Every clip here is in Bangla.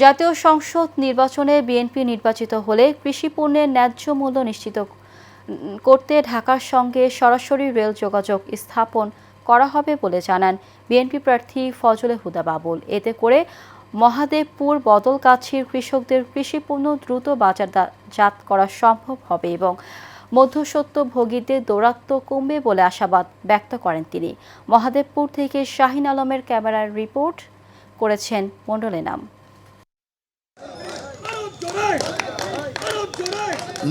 জাতীয় সংসদ নির্বাচনে বিএনপি নির্বাচিত হলে কৃষি পণ্যের ন্যায্য মূল্য নিশ্চিত করতে ঢাকার সঙ্গে সরাসরি রেল যোগাযোগ স্থাপন করা হবে বলে জানান বিএনপি প্রার্থী ফজলে হুদা বাবুল। এতে করে মহাদেবপুর বদলগাছির কৃষকদের কৃষিপণ্য দ্রুত বাজারজাত করা সম্ভব হবে এবং মধ্যস্বত্বভোগীদের দৌরাত্ম্য কমবে বলে আশাবাদ ব্যক্ত করেন তিনি। মহাদেবপুর থেকে শাহিন আলমের ক্যামেরার রিপোর্ট করেছেন মণ্ডল এনাম।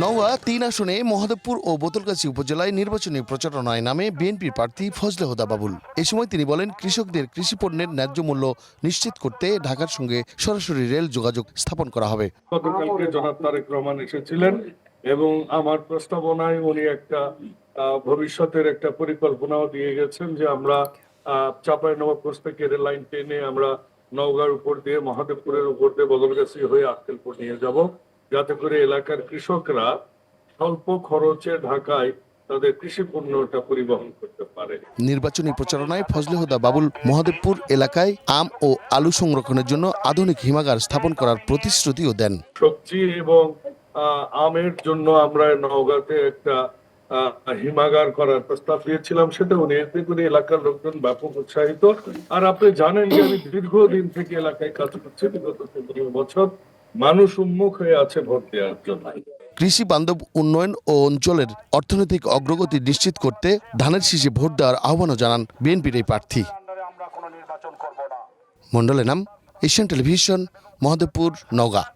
নওগাঁ ৩ আসনে মহাদেবপুর ও বোতলগাছি উপজেলায় নির্বাচনী প্রচারণায় নামে বিএনপির প্রার্থী ফজলে হুদা বাবুল। এই সময় তিনি বলেন, কৃষকদের কৃষি পণ্যের ন্যায্য মূল্য নিশ্চিত করতে ঢাকার সঙ্গে সরাসরি রেল যোগাযোগ স্থাপন করা হবে। গতকালকে জনাব তারেক রহমান এসেছিলেন এবং আমার প্রস্তাবনায় উনি একটা ভবিষ্যতের একটা পরিকল্পনাও দিয়ে গেছেন যে আমরা চাঁপাইনবাবগঞ্জ থেকে রেল লাইন টেনে আমরা নওগাঁর উপর দিয়ে মহাদেবপুরের উপর দিয়ে বদলগাছি হয়ে আক্কেলপুর নিয়ে যাব, যাতে করে এলাকার কৃষকরা স্বল্প খরচে ঢাকায় তাদের কৃষি পণ্যটা পরিবহন করতে পারে। নির্বাচনী প্রচারণায় ফজলে হুদা বাবুল মহাদেবপুর এলাকায় আম ও আলু সংরক্ষণের জন্য আধুনিক হিমাগার স্থাপন করার প্রতিশ্রুতিও দেন। সবজি এবং আমের জন্য আমরা নওগাঁতে একটা হিমাগার করার প্রস্তাব দিয়েছিলাম, সেটা উনি এতে করে এলাকার লোকজন ব্যাপক উৎসাহিত। আর আপনি জানেন যে আমি দীর্ঘদিন থেকে এলাকায় কাজ করছি, বিগত 15 বছর মানুষ উন্মুখ হয়ে আছে ভোট দেওয়ার জন্য। কৃষি বান্ধব উন্নয়ন ও অঞ্চলের অর্থনৈতিক অগ্রগতি নিশ্চিত করতে ধানের শীষে ভোট দেওয়ার আহ্বানও জানান বিএনপির এই প্রার্থী। মণ্ডল এনাম, এশিয়ান টেলিভিশন, মহাদেবপুর, নওগাঁ।